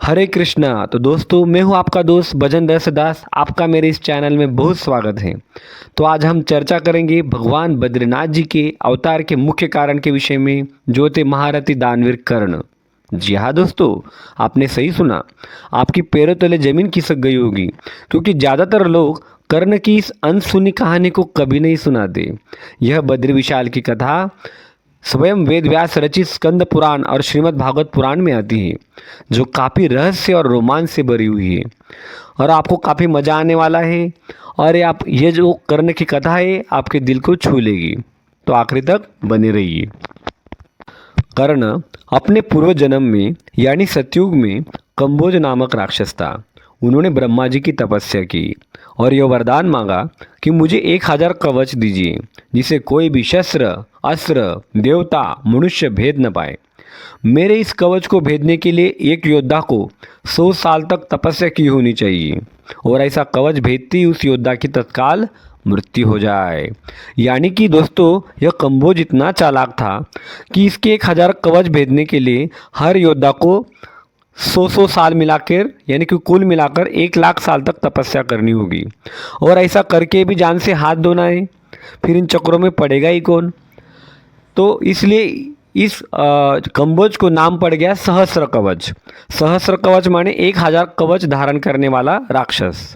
हरे कृष्णा। तो दोस्तों, मैं हूं आपका दोस्त भजन दास। आपका मेरे इस चैनल में बहुत स्वागत है। तो आज हम चर्चा करेंगे भगवान बद्रीनाथ जी के अवतार के मुख्य कारण के विषय में, जो थे महारथी दानवीर कर्ण। जी हाँ दोस्तों, आपने सही सुना। आपकी पैरों तले जमीन खिसक गई होगी, क्योंकि ज़्यादातर लोग कर्ण की इस अनसुनी कहानी को कभी नहीं सुनाते। यह बद्री विशाल की कथा स्वयं वेद व्यास रचित स्कंद पुराण और श्रीमद् भागवत पुराण में आती है, जो काफ़ी रहस्य और रोमांच से भरी हुई है और आपको काफ़ी मज़ा आने वाला है। और ये जो कर्ण की कथा है, आपके दिल को छू लेगी। तो आखिरी तक बने रहिए। कर्ण अपने पूर्व जन्म में यानी सतयुग में कंबोज नामक राक्षस था। उन्होंने ब्रह्मा जी की तपस्या की और यह वरदान मांगा कि मुझे 1000 कवच दीजिए, जिसे कोई भी शस्त्र, अस्त्र, देवता, मनुष्य भेद न पाए। मेरे इस कवच को भेदने के लिए एक योद्धा को 100 साल तक तपस्या की होनी चाहिए, और ऐसा कवच भेदते ही उस योद्धा की तत्काल मृत्यु हो जाए। यानी कि दोस्तों, यह कंबोज इतना चालाक था कि इसके 1000 कवच भेदने के लिए हर योद्धा को 100 साल मिलाकर, यानी कि कुल मिलाकर 1 लाख साल तक तपस्या करनी होगी। और ऐसा करके भी जान से हाथ धोना है, फिर इन चक्रों में पड़ेगा ही कौन। तो इसलिए इस कंबोज को नाम पड़ गया सहस्र कवच। सहस्र कवच माने 1000 कवच धारण करने वाला राक्षस।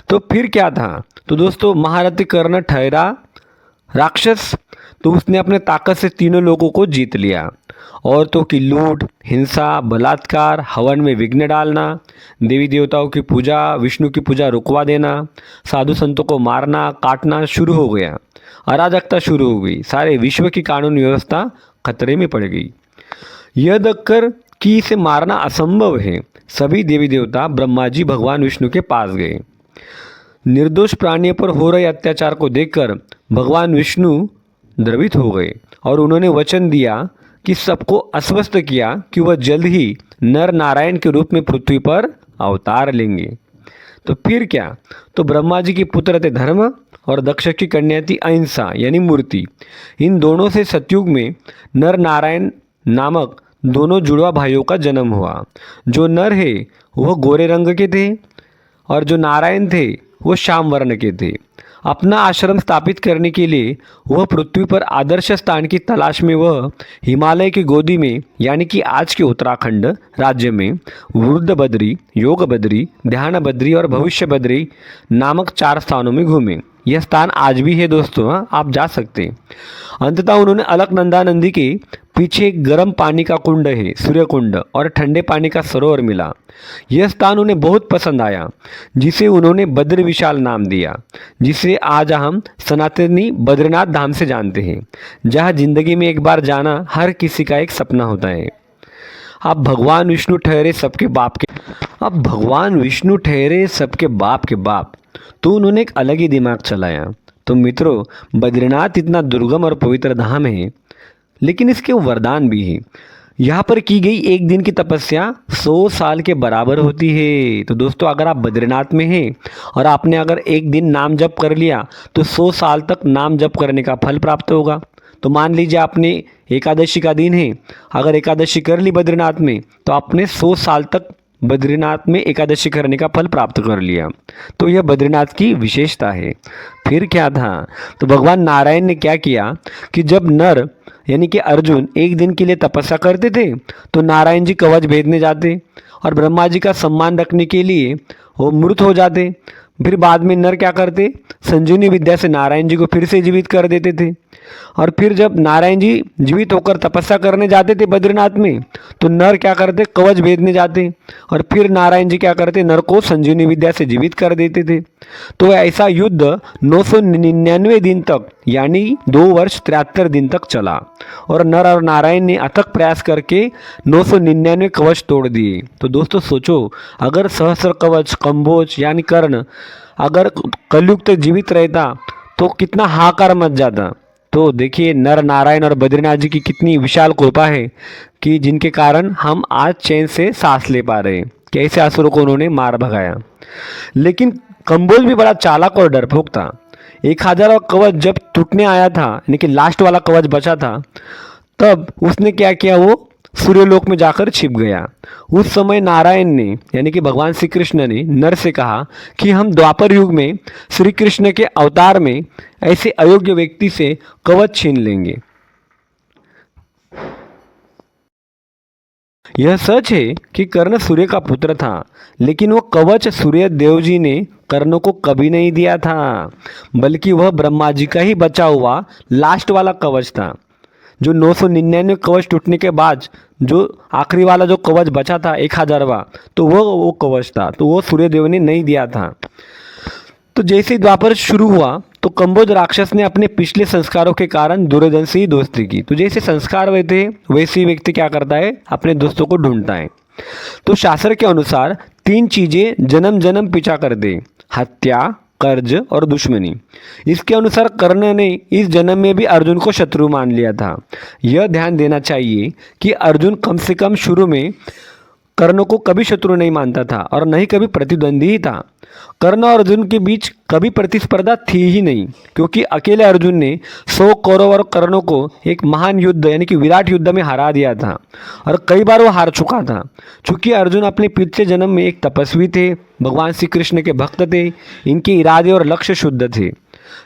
तो फिर क्या था? तो दोस्तों, महारथी कर्ण ठहरा राक्षस, तो उसने अपने ताकत से तीनों लोगों को जीत लिया। औरतों की लूट, हिंसा, बलात्कार, हवन में विघ्न डालना, देवी देवताओं की पूजा, विष्णु की पूजा रुकवा देना, साधु संतों को मारना काटना शुरू हो गया। अराजकता शुरू हो गई। सारे विश्व की कानून व्यवस्था खतरे में पड़ गई। यह देखकर कि इसे मारना असंभव है, सभी देवी देवता ब्रह्मा जी भगवान विष्णु के पास गए। निर्दोष प्राणियों पर हो रहे अत्याचार को देखकर भगवान विष्णु द्रवित हो गए और उन्होंने वचन दिया कि सबको आश्वस्त किया कि वह जल्द ही नर नारायण के रूप में पृथ्वी पर अवतार लेंगे। तो फिर क्या? तो ब्रह्मा जी के पुत्र थे धर्म और दक्ष की कन्या थी अहिंसा यानी मूर्ति। इन दोनों से सतयुग में नर नारायण नामक दोनों जुड़वा भाइयों का जन्म हुआ। जो नर है वह गोरे रंग के थे और जो नारायण थे वो श्याम वर्ण के थे। अपना आश्रम स्थापित करने के लिए वह पृथ्वी पर आदर्श स्थान की तलाश में वह हिमालय की गोदी में, यानी कि आज के उत्तराखंड राज्य में, वृद्ध बद्री, योग बद्री, ध्यान बद्री और भविष्य बद्री नामक 4 स्थानों में घूमे। यह स्थान आज भी है दोस्तों, हाँ, आप जा सकते हैं। अंततः उन्होंने अलकनंदा नदी के पीछे एक गर्म पानी का कुंड है, सूर्य कुंड, और ठंडे पानी का सरोवर मिला। यह स्थान उन्हें बहुत पसंद आया, जिसे उन्होंने बद्र विशाल नाम दिया, जिसे आज हम सनातनी बद्रीनाथ धाम से जानते हैं, जहाँ जिंदगी में एक बार जाना हर किसी का एक सपना होता है। अब भगवान विष्णु ठहरे सबके बाप के बाप, तो उन्होंने एक अलग ही दिमाग चलाया। तो मित्रों, बद्रीनाथ इतना दुर्गम और पवित्र धाम है, लेकिन इसके वरदान भी है। यहाँ पर की गई एक दिन की तपस्या 100 साल के बराबर होती है। तो दोस्तों, अगर आप बद्रीनाथ में हैं और आपने अगर एक दिन नाम जप कर लिया, तो 100 साल तक नाम जप करने का फल प्राप्त होगा। तो मान लीजिए आपने एकादशी का दिन है, अगर एकादशी कर ली बद्रीनाथ में, तो आपने 100 साल तक बद्रीनाथ में एकादशी करने का फल प्राप्त कर लिया। तो यह बद्रीनाथ की विशेषता है। फिर क्या था? तो भगवान नारायण ने क्या किया कि जब नर यानी कि अर्जुन एक दिन के लिए तपस्या करते थे, तो नारायण जी कवच भेदने जाते और ब्रह्मा जी का सम्मान रखने के लिए वो मृत हो जाते। फिर बाद में नर क्या करते? संजीवनी विद्या से नारायण जी को फिर से जीवित कर देते थे। और फिर जब नारायण जी जीवित होकर तपस्या करने जाते थे बद्रीनाथ में, तो नर क्या करते? कवच भेदने जाते और फिर नारायण जी क्या करते? नर को संजीवनी विद्या से जीवित कर देते थे। तो ऐसा युद्ध 999 दिन तक, यानी 2 वर्ष 73 दिन तक चला, और नर और नारायण ने अथक प्रयास करके 999 कवच तोड़ दिए। तो दोस्तों सोचो, अगर सहस्र कवच कंबोज यानी कर्ण अगर कलयुग तक जीवित रहता, तो कितना हाहाकार मच जाता। तो देखिए, नर नारायण और बद्रीनाथ जी की कितनी विशाल कृपा है कि जिनके कारण हम आज चैन से सांस ले पा रहे हैं। कैसे असुरों को उन्होंने मार भगाया। लेकिन कंबोज भी बड़ा चालाक और डरपोक था। 1000 कवच जब टूटने आया था, यानी कि लास्ट वाला कवच बचा था, तब उसने क्या किया? वो सूर्यलोक में जाकर छिप गया। उस समय नारायण ने यानी कि भगवान श्री कृष्ण ने नर से कहा कि हम द्वापर युग में श्री कृष्ण के अवतार में ऐसे अयोग्य व्यक्ति से कवच छीन लेंगे। यह सच है कि कर्ण सूर्य का पुत्र था, लेकिन वो कवच सूर्य देव जी ने कर्ण को कभी नहीं दिया था, बल्कि वह ब्रह्मा जी का ही बचा हुआ लास्ट वाला कवच था। जो 999 कवच टूटने के बाद जो आखिरी वाला जो कवच बचा था 1000वां, तो वो कवच था, तो वो सूर्य देव ने नहीं दिया था। तो जैसे ही द्वापर शुरू हुआ तो कंबोज राक्षस ने अपने पिछले संस्कारों के कारण दुर्योधन से ही दोस्ती की। तो जैसे संस्कार वैसे वैसे ही व्यक्ति क्या करता है, अपने दोस्तों को ढूंढता है। तो शास्त्र के अनुसार 3 चीजें जन्म जन्म पीछा कर दे, हत्या, कर्ज और दुश्मनी। इसके अनुसार कर्ण ने इस जन्म में भी अर्जुन को शत्रु मान लिया था। यह ध्यान देना चाहिए कि अर्जुन कम से कम शुरू में कर्ण को कभी शत्रु नहीं मानता था और न ही कभी प्रतिद्वंदी ही था। कर्ण और अर्जुन के बीच कभी प्रतिस्पर्धा थी ही नहीं, क्योंकि अकेले अर्जुन ने 100 कौरव और कर्णों को एक महान युद्ध यानी कि विराट युद्ध में हरा दिया था और कई बार वो हार चुका था। चूंकि अर्जुन अपने पिछले जन्म में एक तपस्वी थे, भगवान श्री कृष्ण के भक्त थे, इनके इरादे और लक्ष्य शुद्ध थे।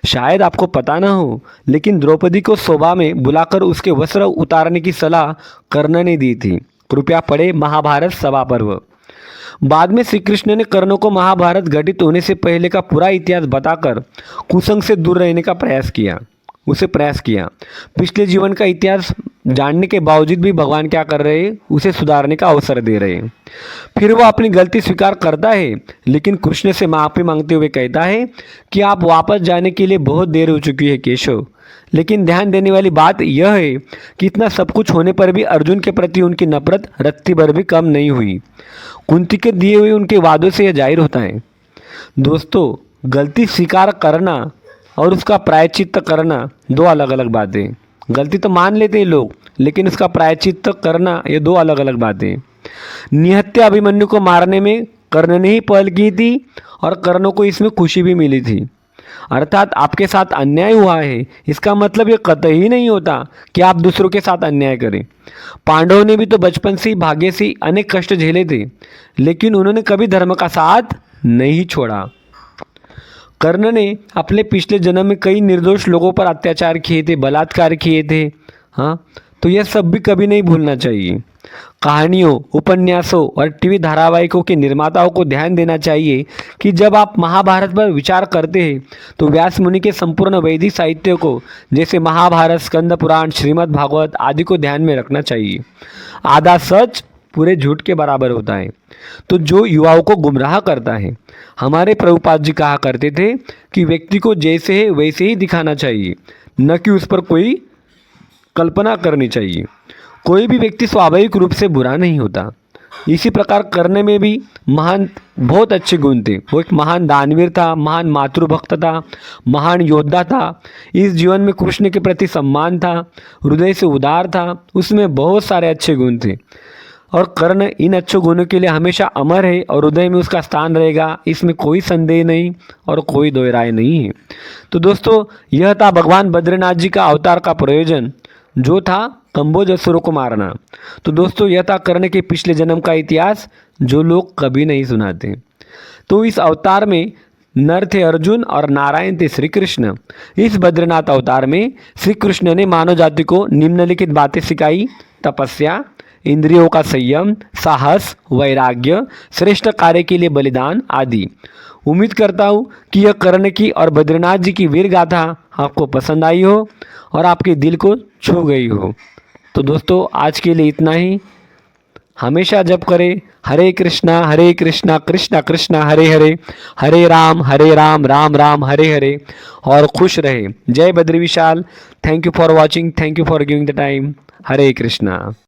शायद आपको पता न हो, लेकिन द्रौपदी को सभा में बुलाकर उसके वस्त्र उतारने की सलाह कर्ण ने दी थी। कृपया पढ़े महाभारत सभा पर्व। बाद में श्री कृष्ण ने कर्ण को महाभारत घटित होने से पहले का पूरा इतिहास बताकर कुसंग से दूर रहने का प्रयास किया। पिछले जीवन का इतिहास जानने के बावजूद भी भगवान क्या कर रहे हैं, उसे सुधारने का अवसर दे रहे हैं। फिर वो अपनी गलती स्वीकार करता है, लेकिन कृष्ण से माफी मांगते हुए कहता है कि आप वापस जाने के लिए बहुत देर हो चुकी है केशव। लेकिन ध्यान देने वाली बात यह है कि इतना सब कुछ होने पर भी अर्जुन के प्रति उनकी नफरत रत्ती भर भी कम नहीं हुई। कुंती के दिए हुए उनके वादों से यह जाहिर होता है। दोस्तों, गलती स्वीकार करना और उसका प्रायश्चित्त करना 2 अलग अलग बातें। गलती तो मान लेते हैं लोग, लेकिन उसका प्रायश्चित्त करना ये 2 अलग अलग बातें। निहत्या अभिमन्यु को मारने में कर्ण ने ही पहल की थी और कर्ण को इसमें खुशी भी मिली थी। अर्थात आपके साथ अन्याय हुआ है, इसका मतलब ये कतई नहीं होता कि आप दूसरों के साथ अन्याय करें। पांडवों ने भी तो बचपन से ही भाग्य से अनेक कष्ट झेले थे, लेकिन उन्होंने कभी धर्म का साथ नहीं छोड़ा। कर्ण ने अपने पिछले जन्म में कई निर्दोष लोगों पर अत्याचार किए थे, बलात्कार किए थे। हाँ, तो यह सब भी कभी नहीं भूलना चाहिए। कहानियों, उपन्यासों और टीवी धारावाहिकों के निर्माताओं को ध्यान देना चाहिए कि जब आप महाभारत पर विचार करते हैं तो व्यास मुनि के संपूर्ण वैदिक साहित्य को, जैसे महाभारत, स्कंद पुराण, श्रीमद् भागवत आदि को ध्यान में रखना चाहिए। आधा सच पूरे झूठ के बराबर होता है, तो जो युवाओं को गुमराह करता है। हमारे प्रभुपाद जी कहा करते थे कि व्यक्ति को जैसे है वैसे ही दिखाना चाहिए, न कि उस पर कोई कल्पना करनी चाहिए। कोई भी व्यक्ति स्वाभाविक रूप से बुरा नहीं होता। इसी प्रकार कर्ण में भी बहुत अच्छे गुण थे। वो एक महान दानवीर था, महान मातृभक्त था, महान योद्धा था। इस जीवन में कृष्ण के प्रति सम्मान था, हृदय से उदार था, उसमें बहुत सारे अच्छे गुण थे और कर्ण इन अच्छे गुणों के लिए हमेशा अमर है और हृदय में उसका स्थान रहेगा, इसमें कोई संदेह नहीं और कोई दो राय नहीं है। तो दोस्तों, यह था भगवान बद्रीनाथ जी का अवतार का प्रयोजन, जो था कंबोज असुरों को मारना। तो दोस्तों, यह था कर्ण के पिछले जन्म का इतिहास, जो लोग कभी नहीं सुनाते। तो इस अवतार में नर थे अर्जुन और नारायण थे श्री कृष्ण। इस बद्रीनाथ अवतार में श्री कृष्ण ने मानव जाति को निम्नलिखित बातें सिखाई: तपस्या, इंद्रियों का संयम, साहस, वैराग्य, श्रेष्ठ कार्य के लिए बलिदान आदि। उम्मीद करता हूँ कि यह कर्ण की और बद्रीनाथ जी की वीर गाथा आपको पसंद आई हो और आपके दिल को छू गई हो। तो दोस्तों, आज के लिए इतना ही। हमेशा जप करें हरे कृष्णा कृष्णा कृष्णा हरे हरे, हरे राम राम राम हरे हरे, और खुश रहे। जय Badri Vishal. Thank you for watching, thank you for giving the time. हरे कृष्णा।